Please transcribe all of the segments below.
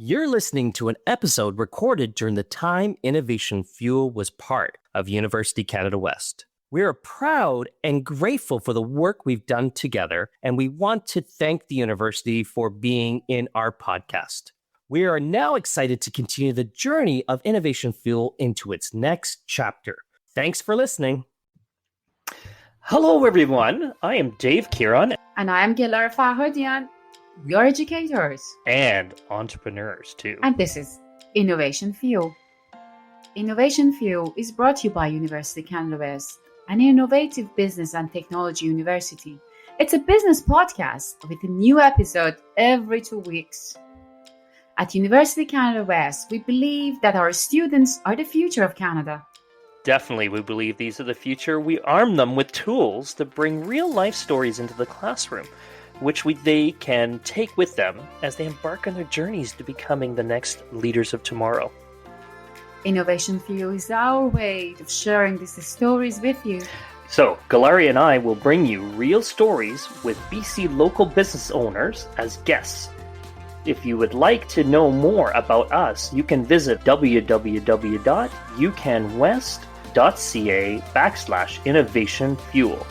You're listening to an episode recorded during the time Innovation Fuel was part of University Canada West. We are proud and grateful for the work we've done together, and we want to thank the university for being in our podcast. We are now excited to continue the journey of Innovation Fuel into its next chapter. Thanks for listening. Hello, everyone. I am Dave Kieran. And I am Gilar Fahodian. We are educators. And entrepreneurs, too. And this is Innovation Fuel. Innovation Fuel is brought to you by University Canada West, an innovative business and technology university. It's a business podcast with a new episode every 2 weeks. At University Canada West, we believe that our students are the future of Canada. Definitely, we believe these are the future. We arm them with tools to bring real-life stories into the classroom, which they can take with them as they embark on their journeys to becoming the next leaders of tomorrow. Innovation Fuel is our way of sharing these stories with you. So, Galari and I will bring you real stories with BC local business owners as guests. If you would like to know more about us, you can visit www.ucanwest.ca/Innovation Fuel.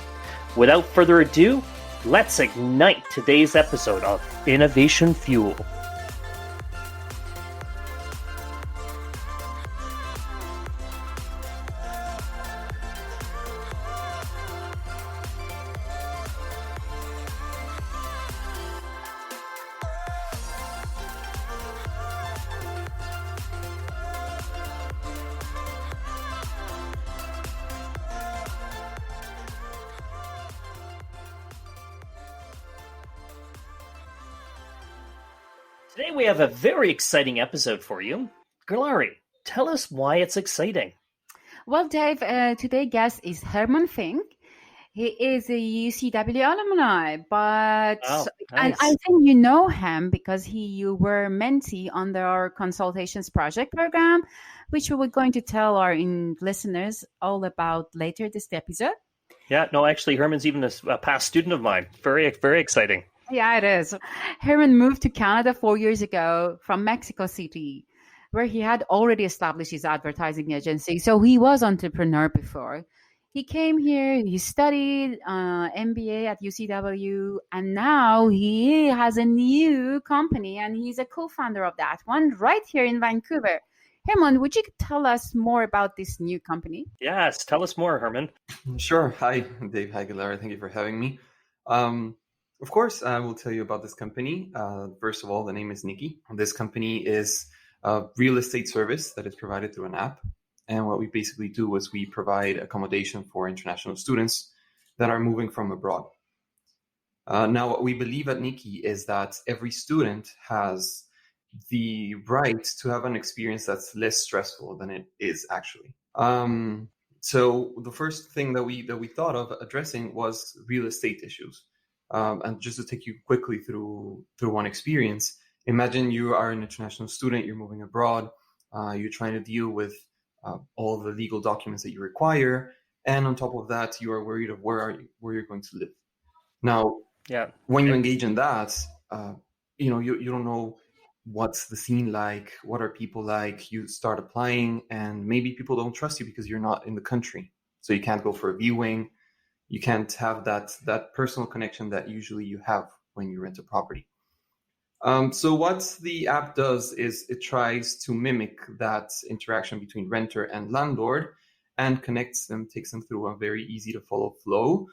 Without further ado, let's ignite today's episode of Innovation Fuel. Today we have a very exciting episode for you. Galari, tell us why it's exciting. Well, Dave, today's guest is Hermann Fink. He is a UCW alumni, but nice. And I think you know him because you were mentee under our consultations project program, which we're going to tell our listeners all about later this episode. Yeah, no, actually, Herman's even a past student of mine. Very, very exciting. Yeah, it is. Hermann moved to Canada 4 years ago from Mexico City, where he had already established his advertising agency. So he was an entrepreneur before. He came here, he studied MBA at UCW, and now he has a new company, and he's a co-founder of that one right here in Vancouver. Hermann, would you tell us more about this new company? Yes, tell us more, Hermann. Sure. Hi, Dave. Hi, Gilara. Thank you for having me. Of course, I will tell you about this company. First of all, the name is Niki. This company is a real estate service that is provided through an app. And what we basically do is we provide accommodation for international students that are moving from abroad. Now, what we believe at Niki is that every student has the right to have an experience that's less stressful than it is actually. So the first thing that we thought of addressing was real estate issues. And just to take you quickly through one experience, imagine you are an international student, you're moving abroad, you're trying to deal with all the legal documents that you require, and on top of that, you are worried of where you're going to live. Now, when you engage in that, you don't know what's the scene like, what are people like. You start applying, and maybe people don't trust you because you're not in the country, so you can't go for a viewing. You can't have that personal connection that usually you have when you rent a property. So what the app does is it tries to mimic that interaction between renter and landlord and connects them, takes them through a very easy to follow flow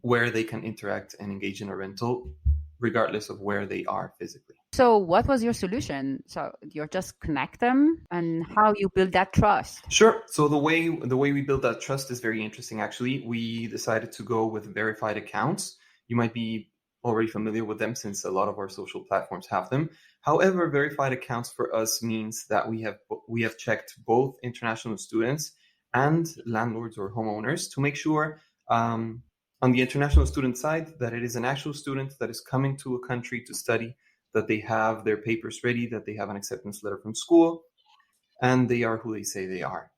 where they can interact and engage in a rental regardless of where they are physically. So what was your solution? So you just connect them, and how you build that trust? Sure. So the way we build that trust is very interesting, actually. We decided to go with verified accounts. You might be already familiar with them since a lot of our social platforms have them. However, verified accounts for us means that we have checked both international students and landlords or homeowners to make sure on the international student side that it is an actual student that is coming to a country to study, that they have their papers ready, that they have an acceptance letter from school, and they are who they say they are.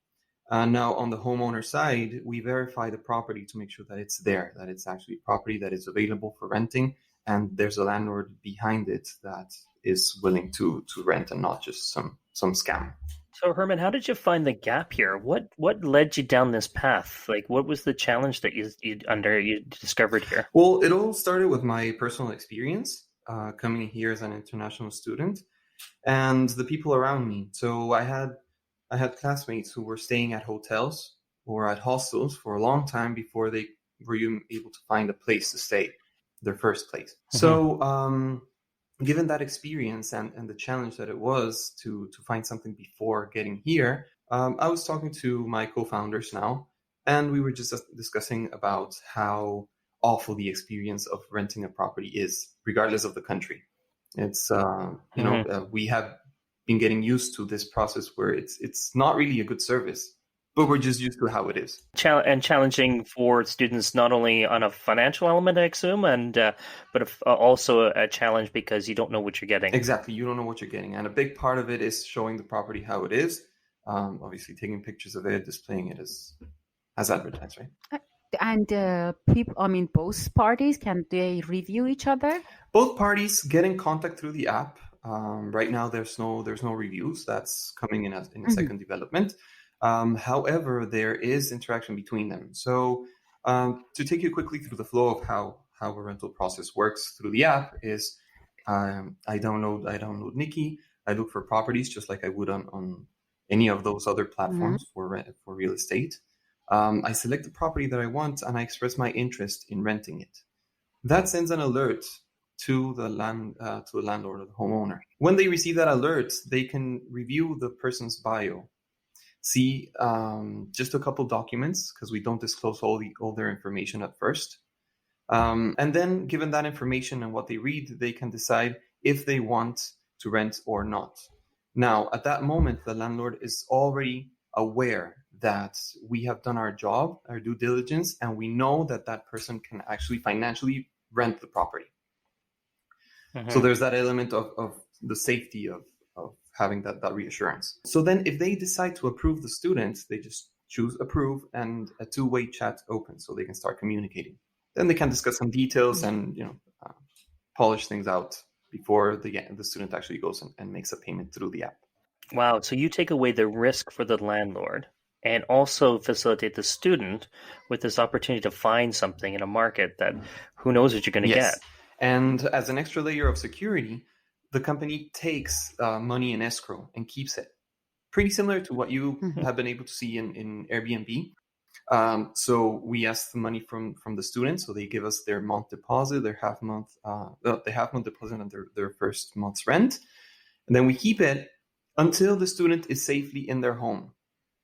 Now, on the homeowner side, we verify the property to make sure that it's there, that it's actually property that is available for renting, and there's a landlord behind it that is willing to rent and not just some scam. So Herman, how did you find the gap here? What led you down this path? Like, what was the challenge that you discovered here? Well, it all started with my personal experience coming here as an international student and the people around me. So I had classmates who were staying at hotels or at hostels for a long time before they were even able to find a place to stay, their first place. So given that experience and the challenge that it was to find something before getting here, I was talking to my co-founders now, and we were just discussing about how awful the experience of renting a property is, regardless of the country. It's we have been getting used to this process where it's not really a good service, but we're just used to how it is. And challenging for students, not only on a financial element, I assume, but also a challenge because you don't know what you're getting. Exactly, you don't know what you're getting, and a big part of it is showing the property how it is. Obviously, taking pictures of it, displaying it as advertised, right? And people, both parties, can they review each other? Both parties get in contact through the app. Right now, there's no reviews. That's coming in a second development. However, there is interaction between them. So to take you quickly through the flow of how a rental process works through the app is I download Niki. I look for properties just like I would on any of those other platforms for real estate. I select the property that I want and I express my interest in renting it. That sends an alert to the landlord or the homeowner. When they receive that alert, they can review the person's bio, see just a couple documents because we don't disclose all their information at first. And then given that information and what they read, they can decide if they want to rent or not. Now, at that moment, the landlord is already aware that we have done our job, our due diligence, and we know that person can actually financially rent the property. So there's that element of the safety of having that reassurance. So then if they decide to approve the students, they just choose approve and a two-way chat opens so they can start communicating. Then they can discuss some details and polish things out before the student actually goes and makes a payment through the app. Wow. So you take away the risk for the landlord and also facilitate the student with this opportunity to find something in a market that who knows what you're going to get. And as an extra layer of security, the company takes money in escrow and keeps it. Pretty similar to what you have been able to see in Airbnb. So we ask the money from the students, so they give us their month deposit, their half month deposit, and their first month's rent, and then we keep it until the student is safely in their home.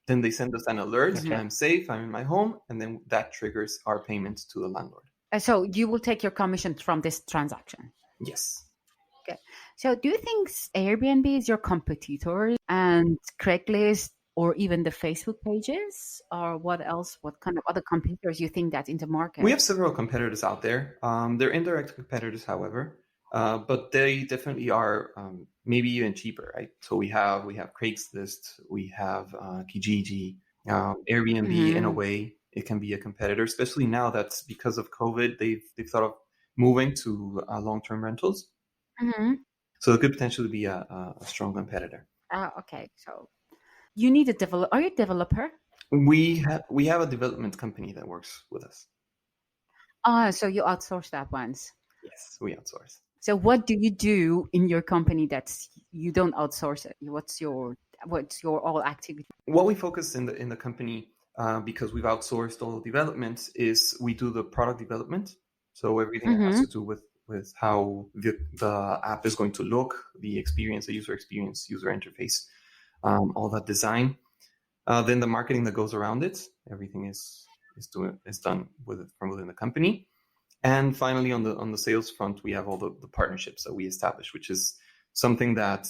Then they send us an alert: I'm safe, I'm in my home, and then that triggers our payment to the landlord. So you will take your commission from this transaction? Yes. Okay. So do you think Airbnb is your competitor and Craigslist or even the Facebook pages, or what else? What kind of other competitors you think that's in the market? We have several competitors out there. They're indirect competitors, however, but they definitely are maybe even cheaper, right? So we have Craigslist, we have Kijiji, Airbnb. In a way, it can be a competitor, especially now that because of COVID, they've thought of moving to long-term rentals. So it could potentially be a strong competitor. Okay, so you need a developer. Are you a developer? We have a development company that works with us. So you outsource that once? Yes, we outsource. So what do you do in your company that you don't outsource it? What's your all activity? What we focus in the company, because we've outsourced all the development, is we do the product development. So everything that has to do with how the app is going to look, the experience, the user experience, user interface, all that design. Then the marketing that goes around it, everything is done from within the company. And finally, on the sales front, we have all the partnerships that we establish, which is something that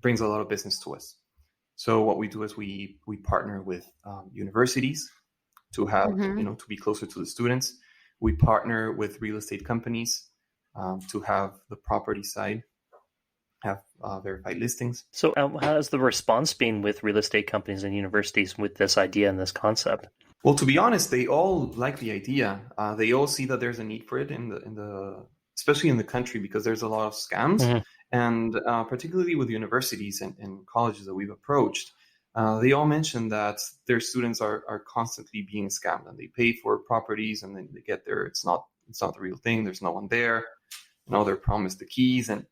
brings a lot of business to us. So what we do is we partner with universities to have to be closer to the students. We partner with real estate companies to have the property side have verified listings. So how has the response been with real estate companies and universities with this idea and this concept? Well, to be honest, they all like the idea. They all see that there's a need for it in the especially in the country, because there's a lot of scams And particularly with universities and colleges that we've approached, they all mention that their students are constantly being scammed, and they pay for properties, and then they get there. It's not the real thing. There's no one there. They're promised the keys, and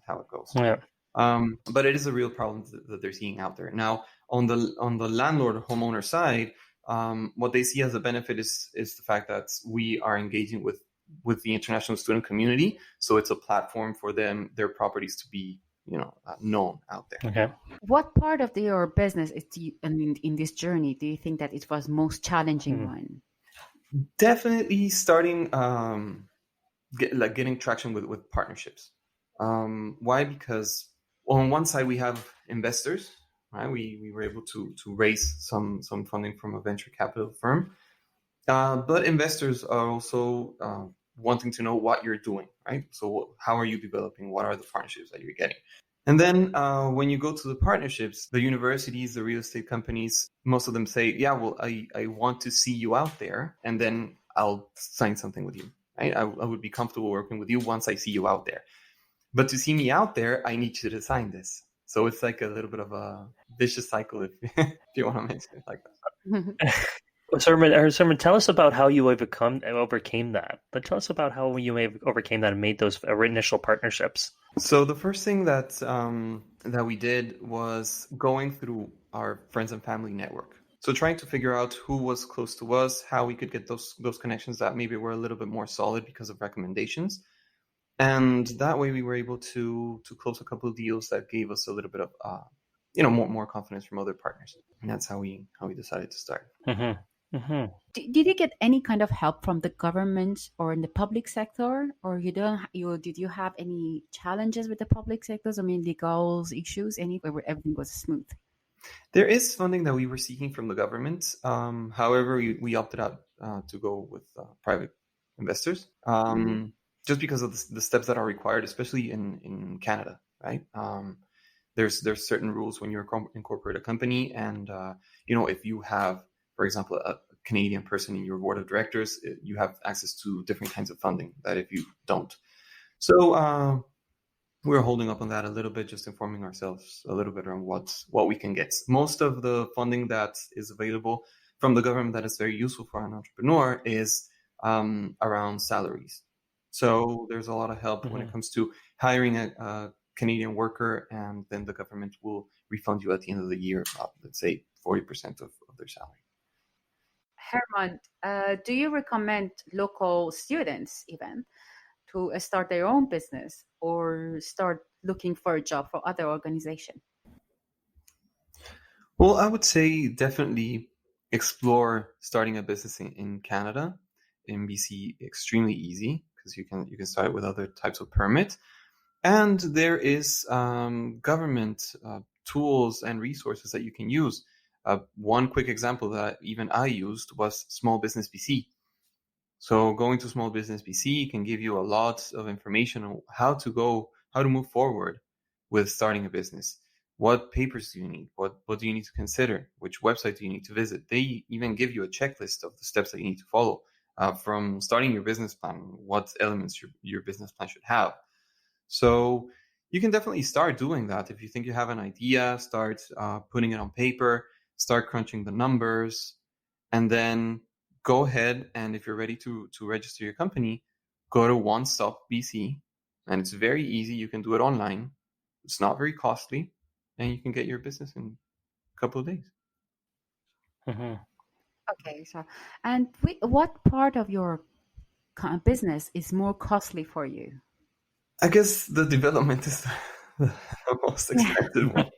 how it goes. Yeah. But it is a real problem that they're seeing out there. Now, on the landlord or homeowner side, what they see as a benefit is the fact that we are engaging with the international student community. So it's a platform for their properties to be, known out there. Okay. What part of your business is in this journey do you think that it was most challenging one? Definitely starting, getting traction with partnerships. Why? Because on one side we have investors, right? We were able to raise some funding from a venture capital firm, but investors are also wanting to know what you're doing, right? So how are you developing? What are the partnerships that you're getting? And then when you go to the partnerships, the universities, the real estate companies, most of them say, yeah, well, I want to see you out there, and then I'll sign something with you, right? I would be comfortable working with you once I see you out there. But to see me out there, I need you to sign this. So it's like a little bit of a vicious cycle, if you want to mention it like that. Herman, tell us about how you overcame that. But tell us about how you overcame that and made those initial partnerships. So the first thing that we did was going through our friends and family network. So trying to figure out who was close to us, how we could get those connections that maybe were a little bit more solid because of recommendations. And that way we were able to close a couple of deals that gave us a little bit of more confidence from other partners. And that's how we decided to start. Mm-hmm. Mm-hmm. Did you get any kind of help from the government or in the public sector, or did you have any challenges with the public sectors? I mean, legal issues, where everything was smooth? There is funding that we were seeking from the government. However, we opted out to go with private investors, just because of the steps that are required, especially in Canada, right? There's certain rules when you incorporate a company, and if you have, for example, a Canadian person in your board of directors, you have access to different kinds of funding that if you don't. So we're holding up on that a little bit, just informing ourselves a little bit on what we can get. Most of the funding that is available from the government that is very useful for an entrepreneur is around salaries. So there's a lot of help when it comes to hiring a Canadian worker, and then the government will refund you at the end of the year, let's say 40% of their salary. Hermann, do you recommend local students even to start their own business or start looking for a job for other organizations? Well, I would say definitely explore starting a business in Canada. In BC, extremely easy because you can start with other types of permit, and there is government tools and resources that you can use. One quick example that even I used was Small Business BC. So going to Small Business BC can give you a lot of information on how to move forward with starting a business. What papers do you need? What do you need to consider? Which website do you need to visit? They even give you a checklist of the steps that you need to follow from starting your business plan, what elements your business plan should have. So you can definitely start doing that. If you think you have an idea, start putting it on paper, start crunching the numbers, and then go ahead, and if you're ready to register your company, go to One Stop BC, and it's very easy. You can do it online. It's not very costly, and you can get your business in a couple of days. Mm-hmm. Okay, so and what part of your business is more costly for you? I guess the development is the most expensive one.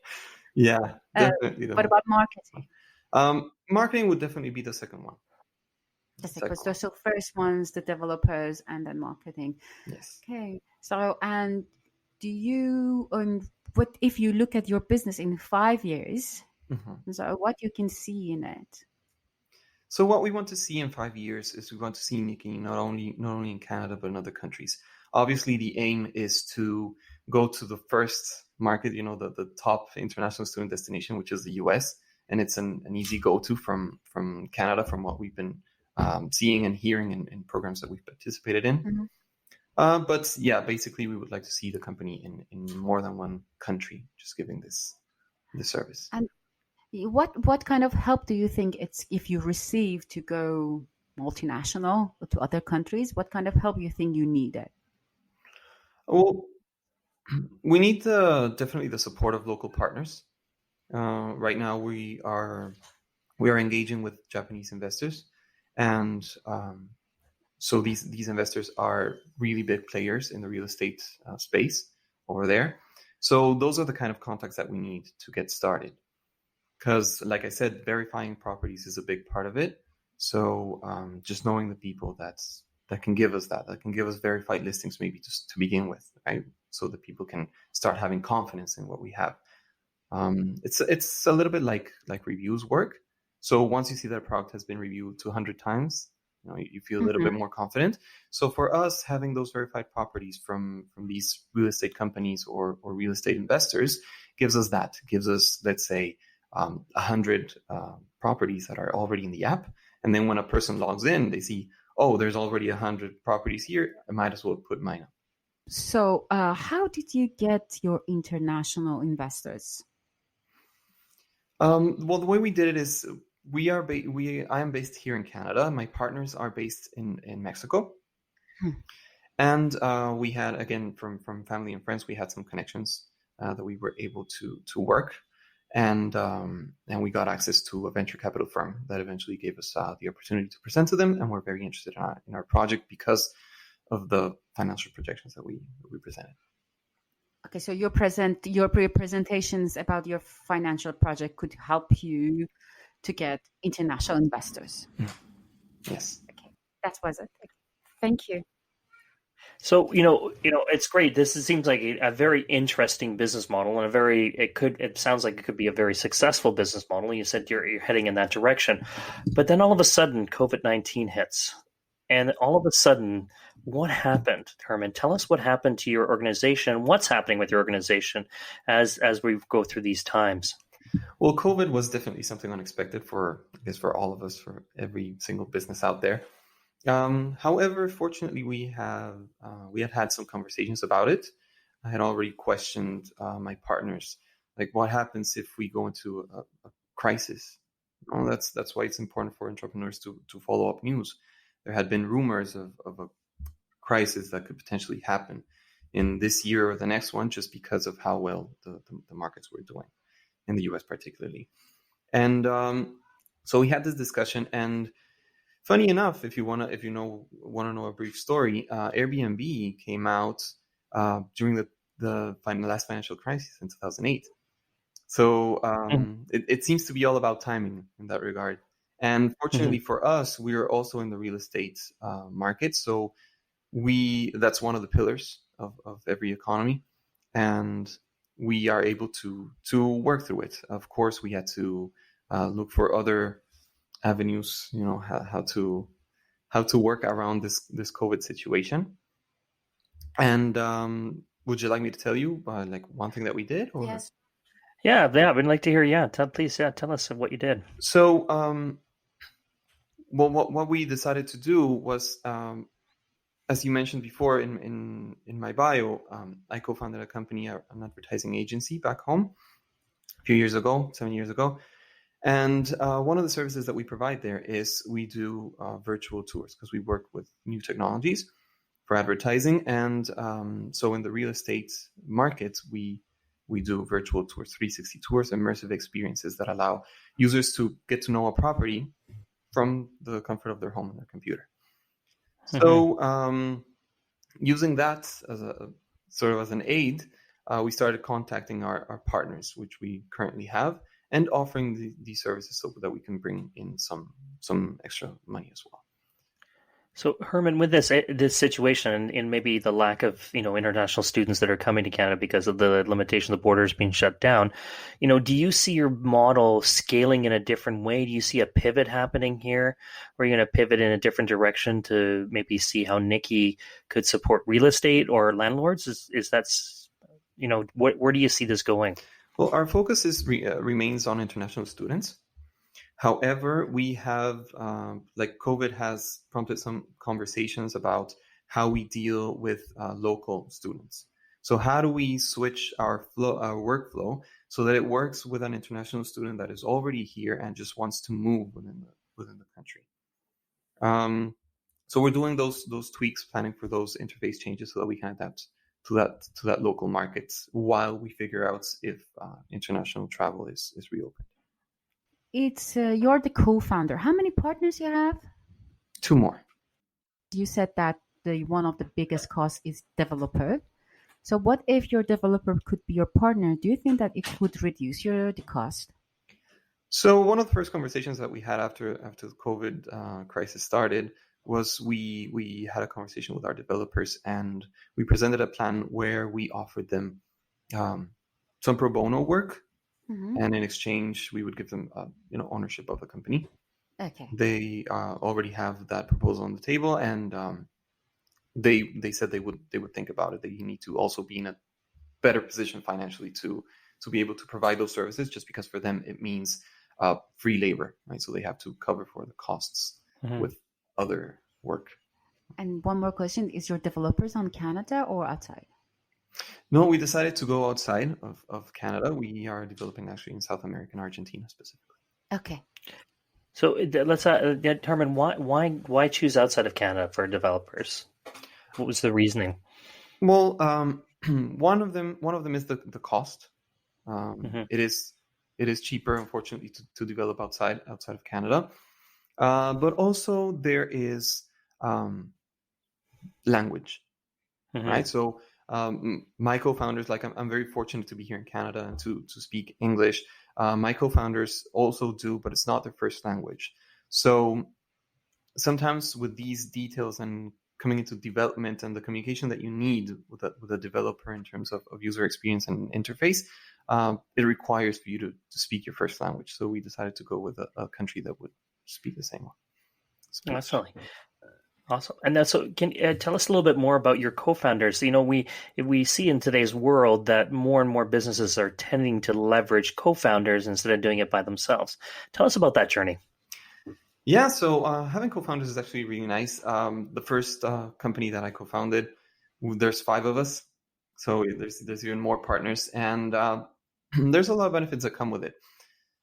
Yeah, definitely. What about marketing? Marketing would definitely be the second one. So first one's the developers and then marketing. Yes. Okay. So, and do you, what if you look at your business in 5 years, so what you can see in it? So what we want to see in 5 years is we want to see Niki not only in Canada, but in other countries. Obviously, the aim is to go to the first market, the top international student destination, which is the US. And it's an easy go-to from Canada, from what we've been seeing and hearing in programs that we've participated in. But yeah, basically, we would like to see the company in more than one country, just giving this service. And what kind of help do you think it's if you receive to go multinational or to other countries? What kind of help you think you needed? Well, we need definitely the support of local partners. Right now, we are engaging with Japanese investors, and so these investors are really big players in the real estate space over there. So those are the kind of contacts that we need to get started. Because, like I said, verifying properties is a big part of it. So just knowing the people that can give us that can give us verified listings, maybe just to begin with, right? So that people can start having confidence in what we have. It's a little bit like reviews work. So once you see that a product has been reviewed 200 times, you feel a little bit more confident. So for us, having those verified properties from these real estate companies or real estate investors gives us, let's say, 100 properties that are already in the app. And then when a person logs in, they see, oh, there's already 100 properties here. I might as well put mine up. So how did you get your international investors? Well, the way we did it is I am based here in Canada. My partners are based in Mexico. And we had, again, from family and friends, we had some connections that we were able to work. And we got access to a venture capital firm that eventually gave us the opportunity to present to them. And we're very interested in our project because of the financial projections that we presented. Okay, so your presentations about your financial project could help you to get international investors. Yes. Okay, that was it. Okay. Thank you. So, it's great. This seems like a very interesting business model, and it sounds like it could be a very successful business model. You said you're heading in that direction, but then all of a sudden COVID-19 hits, and all of a sudden, what happened, Hermann? Tell us what happened to your organization. What's happening with your organization as we go through these times? Well, COVID was definitely something unexpected for all of us, for every single business out there. However, fortunately, we had some conversations about it. I had already questioned my partners, like, what happens if we go into a crisis? That's why it's important for entrepreneurs to follow up news. There had been rumors of a crisis that could potentially happen in this year or the next one, just because of how well the markets were doing in the US particularly. And so we had this discussion, and funny enough, if you want to know a brief story, Airbnb came out during the last financial crisis in 2008. So it seems to be all about timing in that regard. And fortunately for us, we are also in the real estate market. So that's one of the pillars of every economy, and we are able to work through it. Of course, we had to look for other avenues, how to work around this COVID situation. And would you like me to tell you like one thing that we did? Or? Yes. Yeah, we'd like to hear. Yeah, please tell us what you did. So, well, what we decided to do was, as you mentioned before in my bio, I co-founded a company, an advertising agency back home a few years ago, 7 years ago. And one of the services that we provide there is we do virtual tours, because we work with new technologies for advertising. And so in the real estate markets, we do virtual tours, 360 tours, immersive experiences that allow users to get to know a property from the comfort of their home and their computer. So using that as a sort of as an aid, we started contacting our partners, which we currently have, and offering these services so that we can bring in some extra money as well. So, Hermann, with this situation and maybe the lack of international students that are coming to Canada because of the limitation of the borders being shut down, do you see your model scaling in a different way? Do you see a pivot happening here, where you're going to pivot in a different direction to maybe see how Niki could support real estate or landlords? Is that where do you see this going? Well, our focus remains on international students. However, we have, like, COVID has prompted some conversations about how we deal with local students. So how do we switch our workflow so that it works with an international student that is already here and just wants to move within the country? So we're doing those tweaks, planning for those interface changes so that we can adapt to that local market while we figure out if international travel is reopened. It's you're the co-founder. How many partners you have? 2 more. You said that one of the biggest costs is developer. So what if your developer could be your partner? Do you think that it could reduce the cost? So one of the first conversations that we had after the COVID crisis started was we had a conversation with our developers, and we presented a plan where we offered them some pro bono work, and in exchange we would give them ownership of the company. Okay. They already have that proposal on the table, and they said they would think about it. They need to also be in a better position financially to be able to provide those services, just because for them it means free labor, right? So they have to cover for the costs with other work. And one more question, is your developers on Canada or outside? No, we decided to go outside of Canada. We are developing actually in South America and Argentina specifically. Okay. So let's determine why choose outside of Canada for developers. What was the reasoning? Well, one of them is the cost. It is cheaper, unfortunately, to develop outside of Canada, but also there is language, right? So my co-founders, like I'm very fortunate to be here in Canada and to speak English. My co-founders also do, but it's not their first language. So sometimes with these details and coming into development and the communication that you need with a developer in terms of user experience and interface, it requires for you to speak your first language. So we decided to go with a country that would speak the same one. Absolutely. Awesome. And so can you tell us a little bit more about your co-founders? We see in today's world that more and more businesses are tending to leverage co-founders instead of doing it by themselves. Tell us about that journey. Yeah, so having co-founders is actually really nice. The first company that I co-founded, there's 5 of us. So there's even more partners, and there's a lot of benefits that come with it.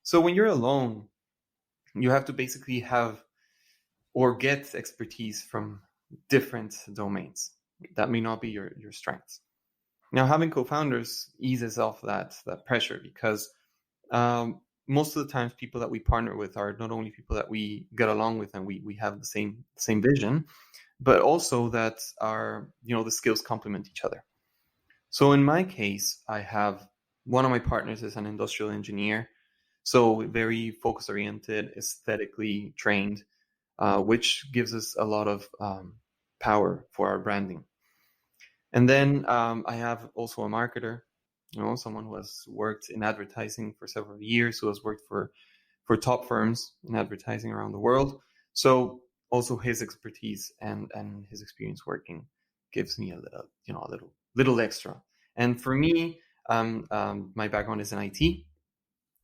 So when you're alone, you have to basically have or get expertise from different domains. That may not be your strengths. Now, having co-founders eases off that pressure, because most of the times people that we partner with are not only people that we get along with and we have the same vision, but also that are, the skills complement each other. So in my case, I have one of my partners is an industrial engineer, so very focus oriented, aesthetically trained, which gives us a lot of power for our branding. And then I have also a marketer, someone who has worked in advertising for several years, who has worked for top firms in advertising around the world. So also his expertise and his experience working gives me a little extra. And for me, my background is in IT,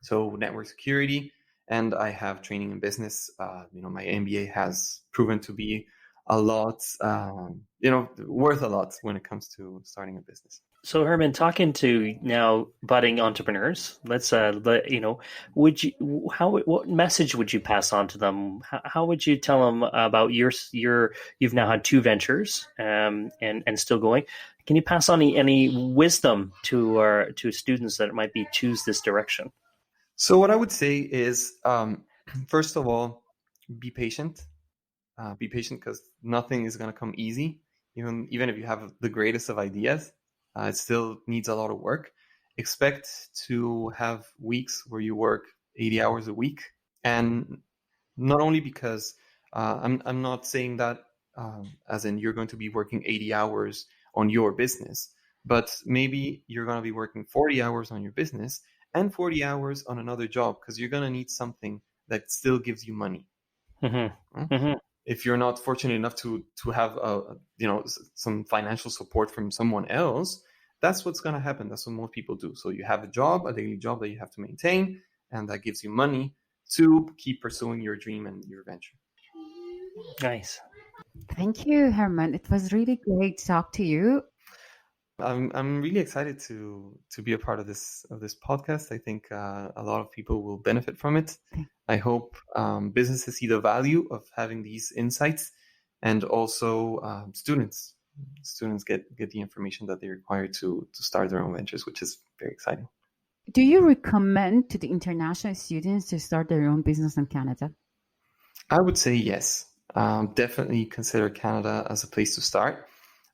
so network security, and I have training in business. My MBA has proven to be a lot, worth a lot when it comes to starting a business. So Hermann, talking to now budding entrepreneurs, let's what message would you pass on to them? How would you tell them about you've now had 2 ventures and still going? Can you pass on any wisdom to students that might be choose this direction? So what I would say is, first of all, be patient. Be patient, because nothing is going to come easy. Even if you have the greatest of ideas, it still needs a lot of work. Expect to have weeks where you work 80 hours a week, and not only because I'm not saying that as in you're going to be working 80 hours on your business, but maybe you're going to be working 40 hours on your business and 40 hours on another job, because you're going to need something that still gives you money. If you're not fortunate enough to have some financial support from someone else, that's what's going to happen. That's what most people do. So you have a daily job that you have to maintain, and that gives you money to keep pursuing your dream and your venture. Nice. Thank you, Hermann. It was really great to talk to you. I'm really excited to be a part of this podcast. I think a lot of people will benefit from it. I hope businesses see the value of having these insights, and also students get the information that they require to start their own ventures, which is very exciting. Do you recommend to the international students to start their own business in Canada? I would say yes. Definitely consider Canada as a place to start.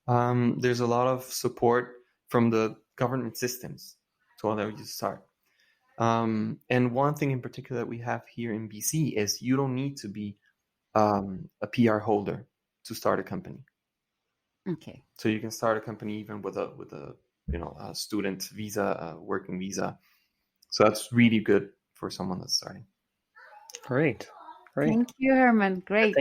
There's a lot of support from the government systems to allow you to start. And one thing in particular that we have here in BC is you don't need to be a PR holder to start a company. Okay. So you can start a company even with a student visa, working visa. So that's really good for someone that's starting. Great. Thank you, Hermann. Great.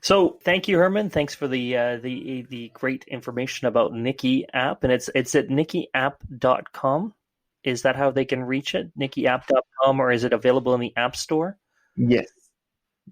So thank you, Hermann. Thanks for the great information about Niki app. And it's at nikiapp.com. Is that how they can reach it? nikiapp.com, or is it available in the App Store? Yes.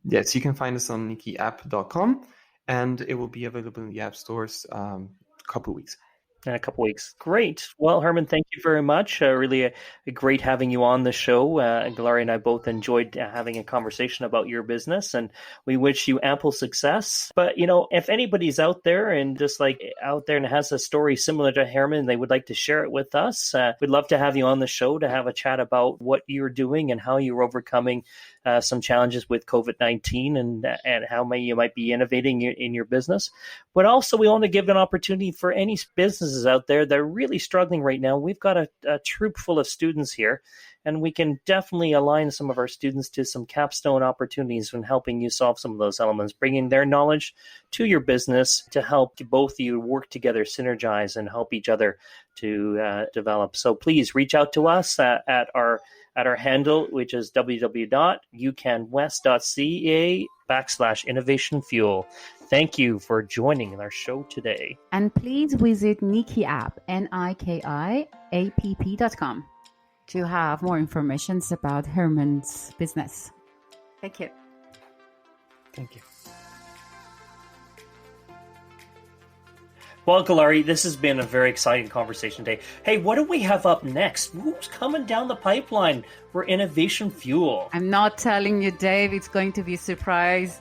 Yes, you can find us on nikiapp.com, and it will be available in the App Stores a couple of weeks. In a couple weeks. Great. Well, Hermann, thank you very much. Really great having you on the show. Gloria and I both enjoyed having a conversation about your business, and we wish you ample success. But, if anybody's out there and has a story similar to Hermann, they would like to share it with us, we'd love to have you on the show to have a chat about what you're doing and how you're overcoming some challenges with COVID-19 and how you might be innovating in your business. But also, we want to give an opportunity for any businesses out there that are really struggling right now. We've got a troop full of students here, and we can definitely align some of our students to some capstone opportunities when helping you solve some of those elements, bringing their knowledge to your business to help both of you work together, synergize, and help each other to develop. So please reach out to us at our handle, which is www.ucanwest.ca/innovation fuel. Thank you for joining our show today. And please visit Niki app, nikiapp.com, to have more information about Hermann's business. Thank you. Thank you. Well, Galari, this has been a very exciting conversation today. Hey, what do we have up next? Who's coming down the pipeline for Innovation Fuel? I'm not telling you, Dave. It's going to be a surprise.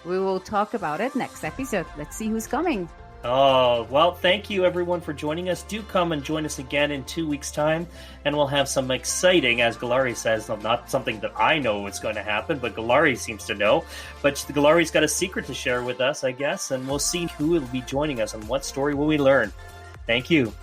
We will talk about it next episode. Let's see who's coming. Oh, well, thank you everyone for joining us. Do come and join us again in 2 weeks' time, and we'll have some exciting, as Galari says, not something that I know is going to happen, but Galari seems to know. But Galari's got a secret to share with us, I guess, and we'll see who will be joining us and what story will we learn. Thank you.